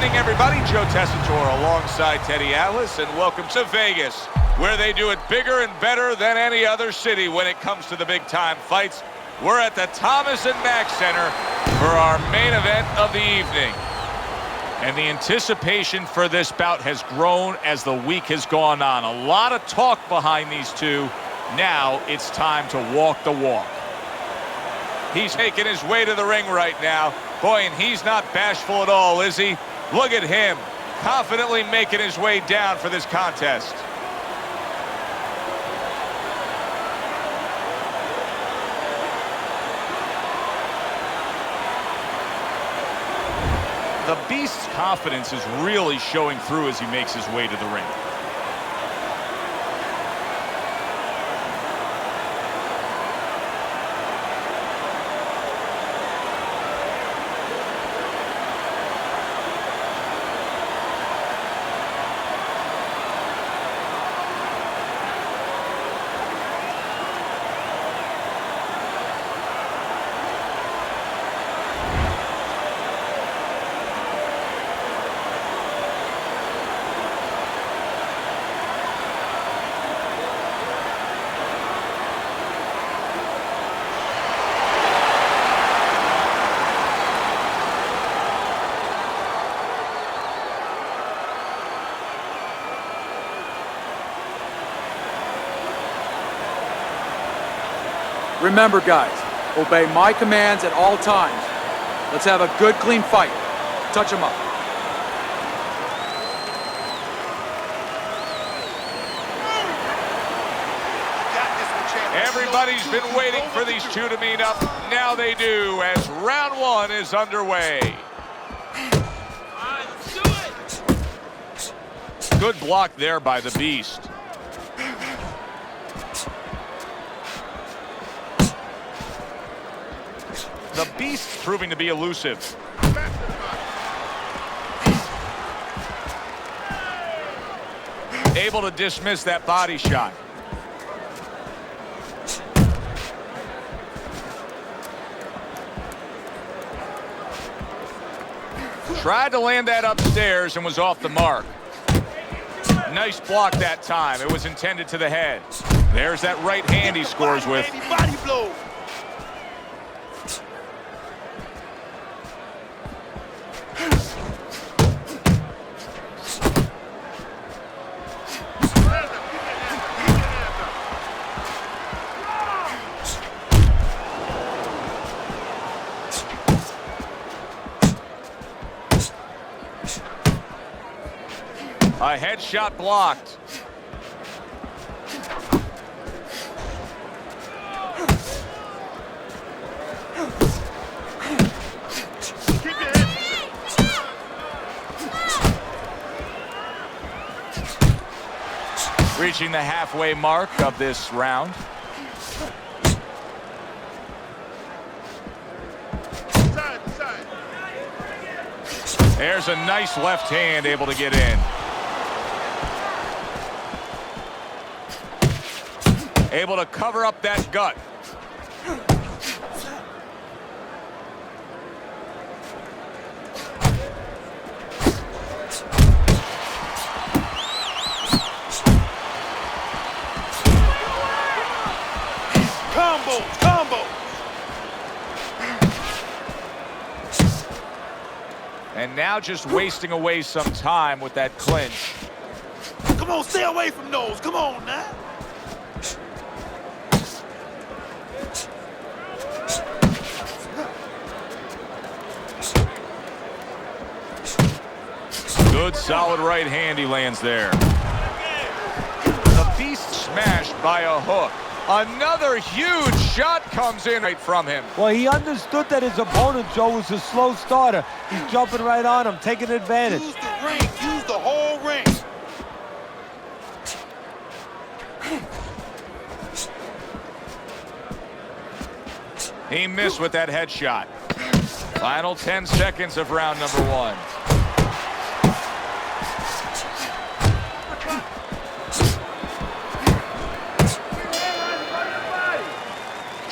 evening, everybody. Joe Tessitore alongside Teddy Atlas, and welcome to Vegas, where they do it bigger and better than any other city when it comes to the big-time fights. We're at the Thomas & Mack Center for our main event of the evening. And the anticipation for this bout has grown as the week has gone on. A lot of talk behind these two. Now it's time to walk the walk. He's making his way to the ring right now. Boy, and he's not bashful at all, is he? Look at him, confidently making his way down for this contest. The Beast's confidence is really showing through as he makes his way to the ring. Remember, guys, obey my commands at all times. Let's have a good, clean fight. Touch him up. Everybody's been waiting for these two to meet up. Now they do, as round one is underway. Good block there by the Beast. The Beast's proving to be elusive. Able to dismiss that body shot. Tried to land that upstairs and was off the mark. Nice block that time. It was intended to the head. There's that right hand he scores with. Body blow. A headshot blocked. Reaching the halfway mark of this round. There's a nice left hand able to get in. Able to cover up that gut. Combo. And now just wasting away some time with that clinch. Come on, stay away from those. Come on now. Good solid right hand he lands there. The Beast smashed by a hook. Another huge shot comes in right from him. Well, he understood that his opponent, Joe, was a slow starter. He's jumping right on him, taking advantage. Use the ring. Use the whole ring. He missed with that headshot. Final 10 seconds of round number one.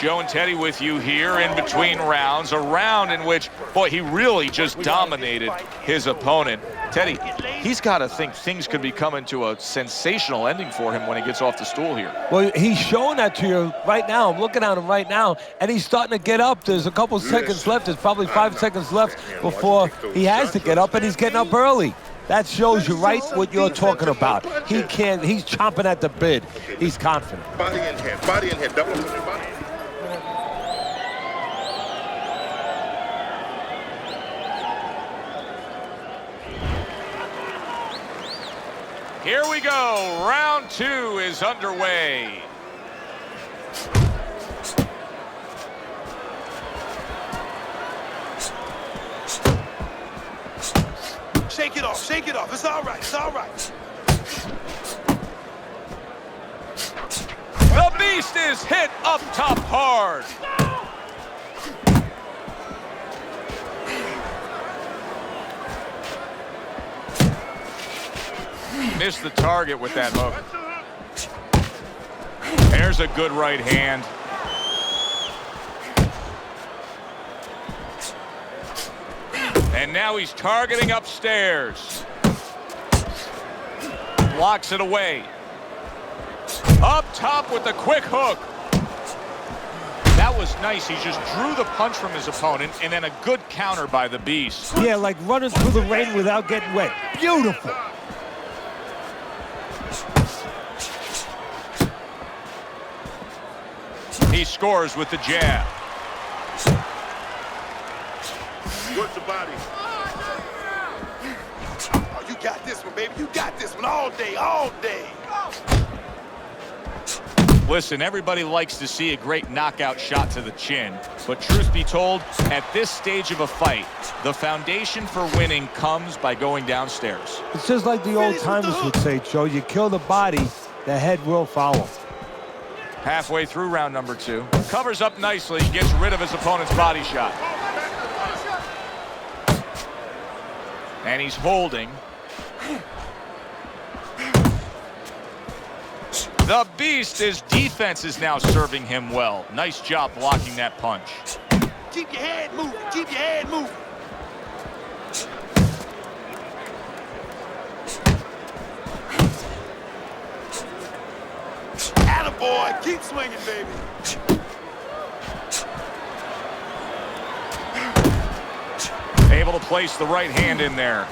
Joe and Teddy with you here in between rounds. A round in which, boy, he really just dominated his opponent. Teddy, he's got to think things could be coming to a sensational ending for him when he gets off the stool here. Well, he's showing that to you right now. I'm looking at him right now, and he's starting to get up. There's a couple seconds left. There's probably 5 seconds left before he has to get up, and he's getting up early. That shows you right what you're talking about. He's chomping at the bit. He's confident. Body in hand, double up on your body. Here we go. Round 2 is underway. Shake it off, shake it off. It's all right, it's all right. The Beast is hit up top hard. Missed the target with that hook. There's a good right hand. And now he's targeting upstairs. Blocks it away. Up top with the quick hook. That was nice. He just drew the punch from his opponent, and then a good counter by the Beast. Yeah, like running through the rain without getting wet. Beautiful. He scores with the jab. Work the body. Oh, you got this one, baby. You got this one all day, all day. Listen, everybody likes to see a great knockout shot to the chin, but truth be told, at this stage of a fight, the foundation for winning comes by going downstairs. It's just like the old timers would say, Joe. You kill the body, the head will follow. Halfway through round number 2. Covers up nicely, gets rid of his opponent's body shot. And he's holding. The Beast's defense is now serving him well. Nice job blocking that punch. Keep your head moving, keep your head moving. Attaboy, keep swinging, baby. Able to place the right hand in there.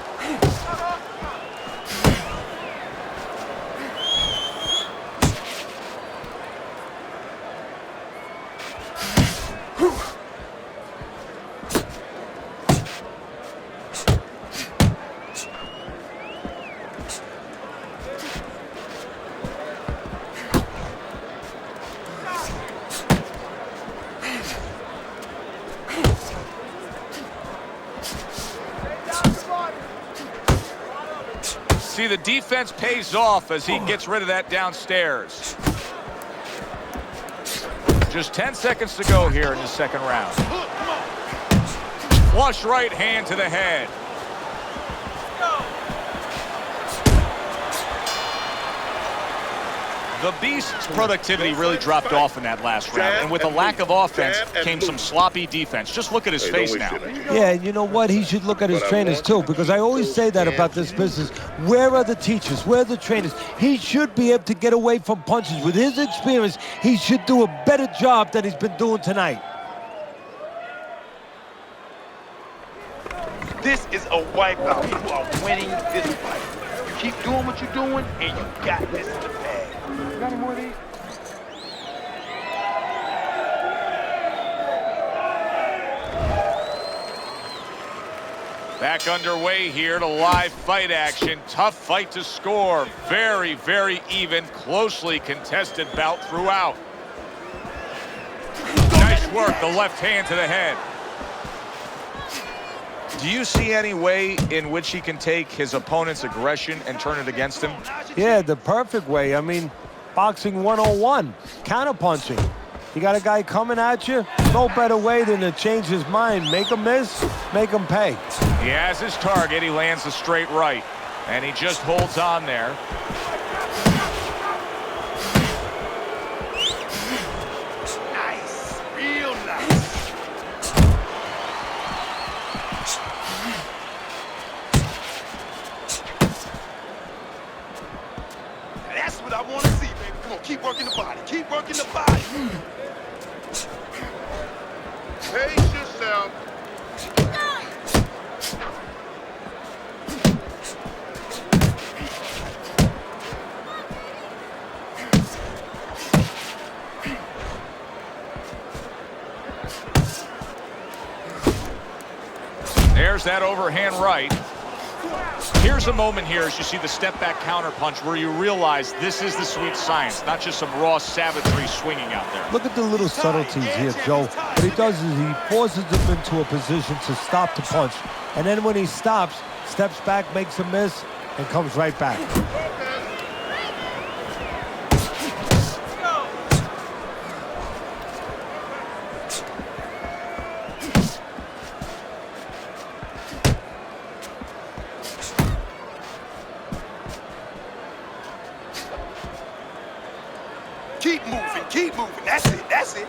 See, the defense pays off as he gets rid of that downstairs. Just 10 seconds to go here in the second round. Flush right hand to the head. The Beast's productivity really dropped off in that last round, and with a lack of offense came some sloppy defense. Just look at his face now. Yeah, and you know what? He should look at his trainers too, because I always say that about this business. Where are the teachers? Where are the trainers? He should be able to get away from punches. With his experience, he should do a better job than he's been doing tonight. This is a wipeout. You are winning this fight. You keep doing what you're doing, and you got this in the bag. You got any more of these? Back underway here to live fight action. Tough fight to score. Very, very even, closely contested bout throughout. Nice work, the left hand to the head. Do you see any way in which he can take his opponent's aggression and turn it against him? Yeah, the perfect way. I mean, boxing 101, counterpunching. You got a guy coming at you, no better way than to change his mind. Make him miss, make him pay. He has his target. He lands the straight right, and he just holds on there. Nice. Keep working the body. Keep working the body. Pace yourself. There's that overhand right. Here's a moment here as you see the step back counter punch where you realize this is the sweet science, not just some raw savagery swinging out there. Look at the little subtleties here, Joe. What he does is he forces him into a position to stop the punch. And then when he stops, steps back, makes a miss, and comes right back. Keep moving. Keep moving. That's it. That's it.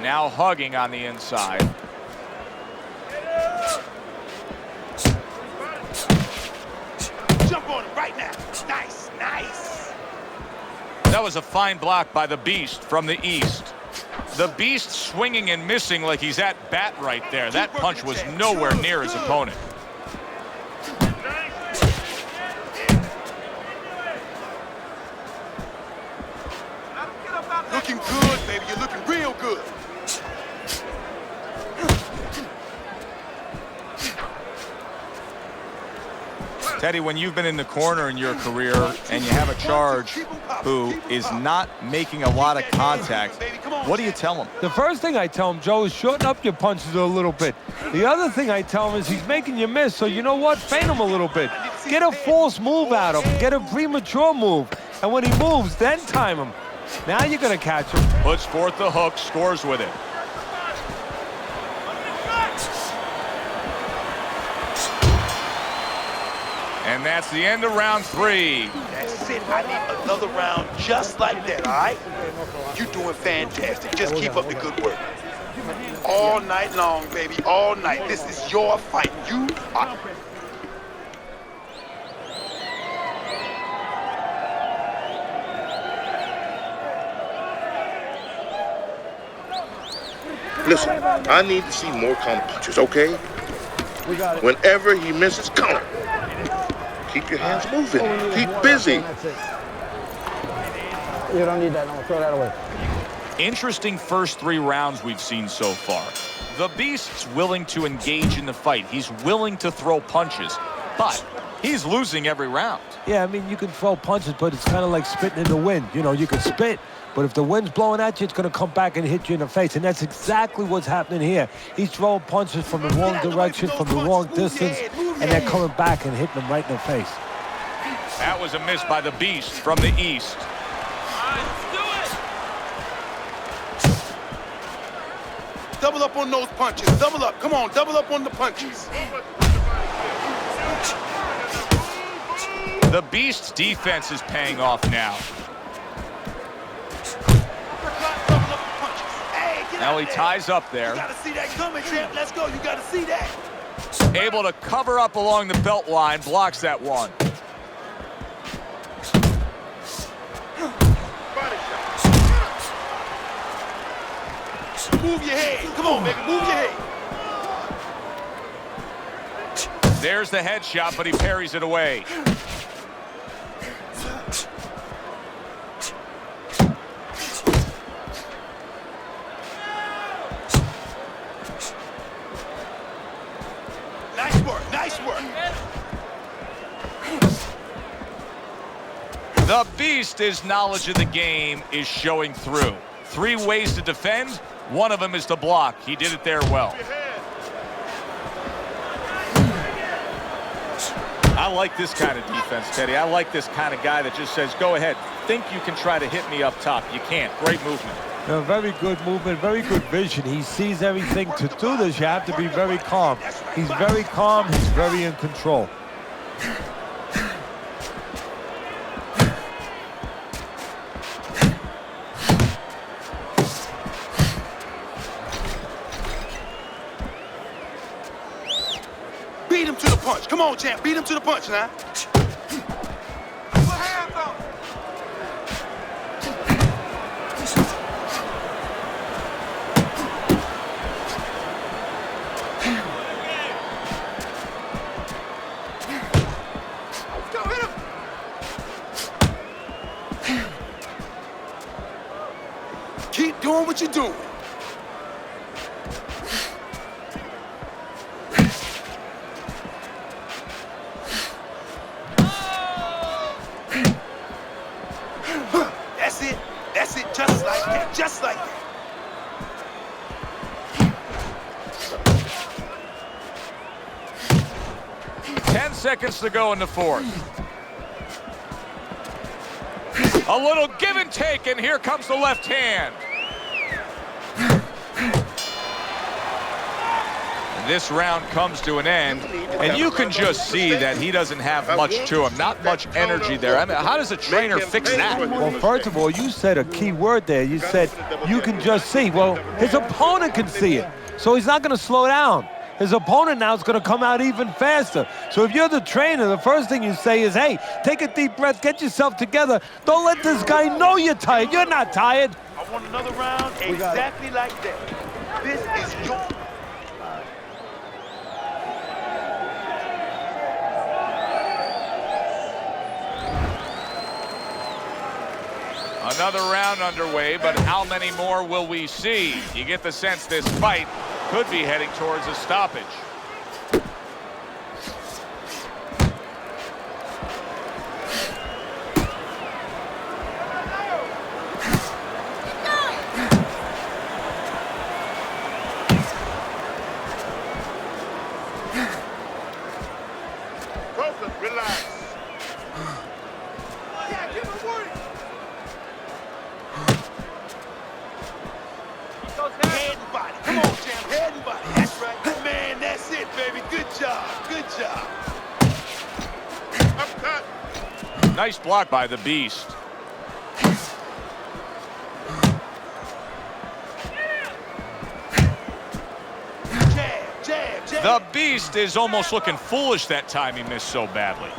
Now hugging on the inside. Jump on him right now. Nice. Nice. That was a fine block by the Beast from the East. The Beast swinging and missing like he's at bat right there. That punch was nowhere near his opponent. Looking good, baby. You're looking real good. Teddy, when you've been in the corner in your career and you have a charge who is not making a lot of contact, what do you tell him? The first thing I tell him, Joe, is shorten up your punches a little bit. The other thing I tell him is he's making you miss, so you know what? Feint him a little bit. Get a false move out of him. Get a premature move. And when he moves, then time him. Now you're going to catch him. Puts forth the hook, scores with it. And that's the end of round 3. That's it. I need another round just like that, all right? You're doing fantastic. Just keep up the good work. All night long, baby. All night. This is your fight. You are... Listen, I need to see more counter punches, okay? Whenever he misses, counter. Keep your hands moving. Keep busy. You don't need that. No, throw that away. Interesting first 3 rounds we've seen so far. The Beast's willing to engage in the fight. He's willing to throw punches, but he's losing every round. Yeah, I mean, you can throw punches, but it's kind of like spitting in the wind. You know, you can spit, but if the wind's blowing at you, it's going to come back and hit you in the face. And that's exactly what's happening here. He's throwing punches from the wrong direction, from the wrong distance, and they're coming back and hitting him right in the face. That was a miss by the Beast from the East. Double up on those punches. Double up. Come on, double up on the punches. The Beast's defense is paying off now. Double up the punches. Hey, get Now out he there. ties up there. You gotta see that coming, champ. Let's go. You gotta see that. Able to cover up along the belt line, blocks that one. Move your head. Come on, baby. Move your head. There's the headshot, but he parries it away. Nice work. Nice work. The Beast's knowledge of the game is showing through. 3 ways to defend. One of them is to block. He did it there well. I like this kind of defense, Teddy. I like this kind of guy that just says, go ahead. Think you can try to hit me up top. You can't. Great movement. Very good movement, very good vision. He sees everything. To do this, you have to be very calm. He's very calm. He's very in control. Beat him to the punch. Come on, champ. Beat him to the punch now. what you're doing. That's it, just like that, just like that. 10 seconds to go in the fourth. A little give and take, and here comes the left hand. This round comes to an end, and you can just see that he doesn't have much to him, not much energy there. I mean, how does a trainer fix that? Well, first of all, you said a key word there. You said you can just see. Well, his opponent can see it, so he's not going to slow down. His opponent now is going to come out even faster. So if you're the trainer, the first thing you say is, hey, take a deep breath, get yourself together. Don't let this guy know you're tired. You're not tired. I want another round exactly like that. This is your... Another round underway, but how many more will we see? You get the sense this fight could be heading towards a stoppage. Relax. Head and body. Come on, champ. Head and body. That's right. Man, that's it, baby. Good job. Good job. Upcut. Nice block by the Beast. Jab, jab, jab. The Beast is almost looking foolish that time he missed so badly.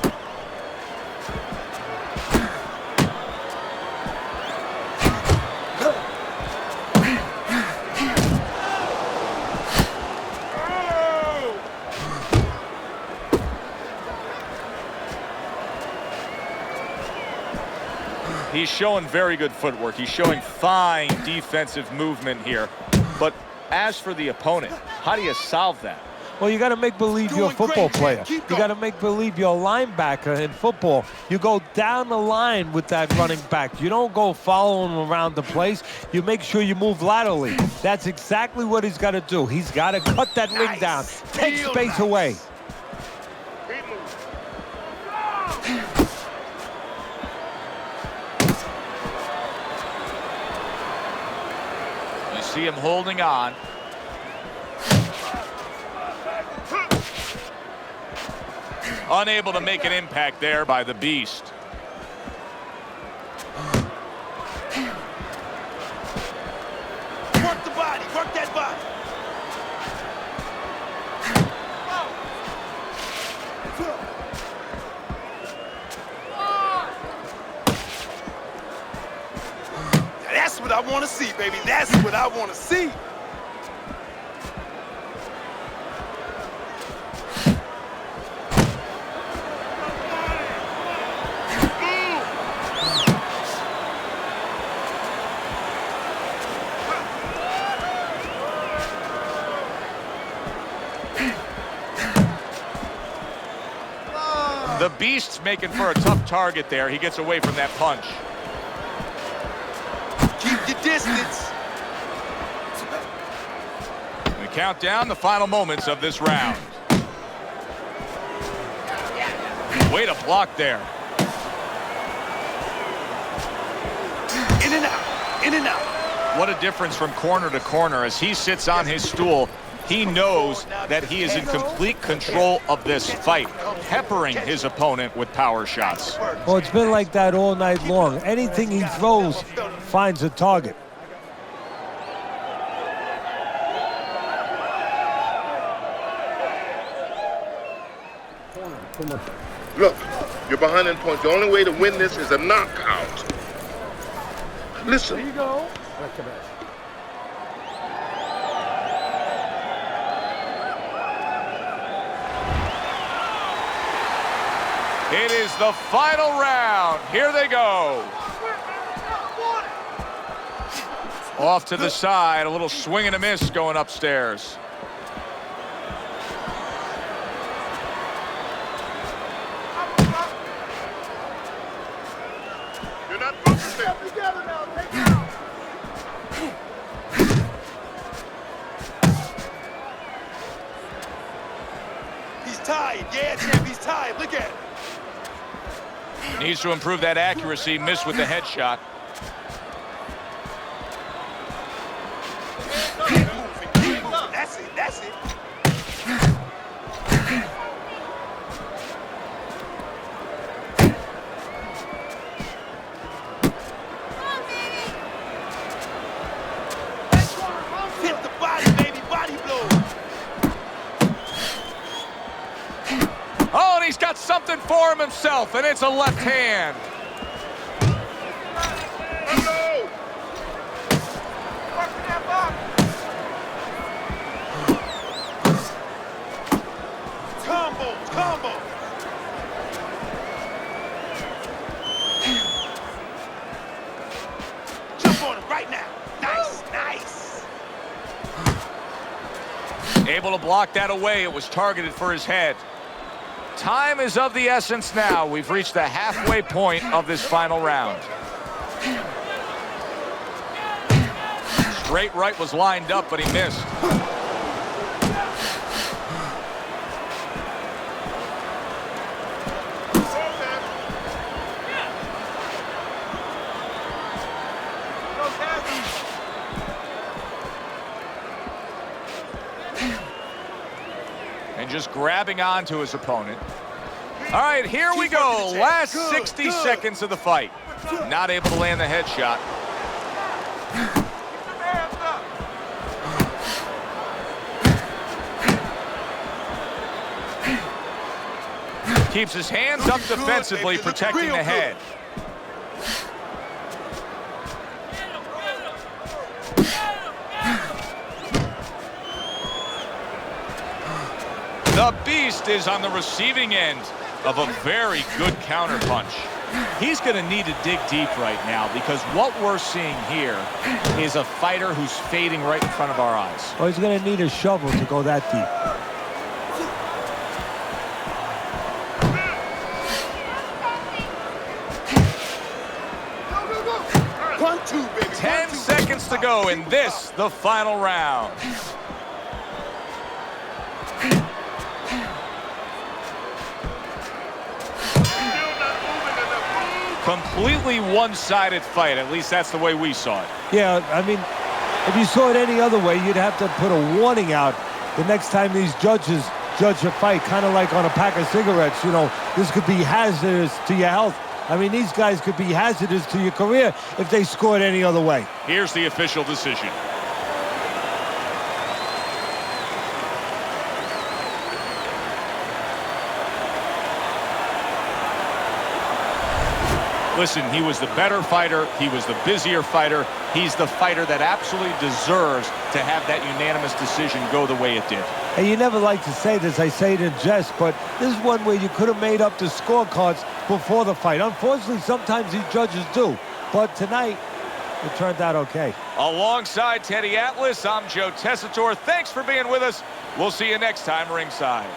He's showing very good footwork. He's showing fine defensive movement here. But as for the opponent, how do you solve that? Well, you got to make believe you're a football player. You got to make believe you're a linebacker in football. You go down the line with that running back. You don't go following him around the place. You make sure you move laterally. That's exactly what he's got to do. He's got to cut that ring down, take space away. You see him holding on. Unable to make an impact there by the Beast. Work the body. Work that body. Now that's what I want to see, baby. That's what I want to see. The Beast's making for a tough target there. He gets away from that punch. Keep your distance. We count down the final moments of this round. Way to block there. In and out. In and out. What a difference from corner to corner. As he sits on his stool, he knows that he is in complete control of this fight, peppering his opponent with power shots. Well, it's been like that all night long. Anything he throws finds a target. Look, you're behind in points. The only way to win this is a knockout. Listen. There you go. It is the final round. Here they go. Off to the side, a little swing and a miss going upstairs. You're not focusing. Together now, take it out. He's tired. Yeah, champ, he's tired. Look at him. Needs to improve that accuracy. Missed with the headshot. That's it. That's it. Hit the body, baby. Body blow. Oh, and he's got something for him himself, and it's a left hand. Hello. Combo. Combo. Jump on him right now. Nice. Nice. Able to block that away. It was targeted for his head. Time is of the essence now. We've reached the halfway point of this final round. Straight right was lined up, but he missed. And just grabbing onto his opponent. All right, here we go. Last 60 seconds of the fight. Not able to land the headshot. Keeps his hands up defensively, protecting the head. The Beast is on the receiving end of a very good counterpunch. He's going to need to dig deep right now, because what we're seeing here is a fighter who's fading right in front of our eyes. Oh, he's going to need a shovel to go that deep. 1-2, baby. 10 seconds to go in this, the final round. Completely one-sided fight. At least that's the way we saw it. Yeah, I mean, if you saw it any other way, you'd have to put a warning out the next time these judges judge a fight, kind of like on a pack of cigarettes. You know, this could be hazardous to your health. I mean, these guys could be hazardous to your career if they scored any other way. Here's the official decision. Listen, he was the better fighter. He was the busier fighter. He's the fighter that absolutely deserves to have that unanimous decision go the way it did. And you never like to say this, I say it in jest, but this is one where you could have made up the scorecards before the fight. Unfortunately, sometimes these judges do. But tonight, it turned out okay. Alongside Teddy Atlas, I'm Joe Tessitore. Thanks for being with us. We'll see you next time ringside.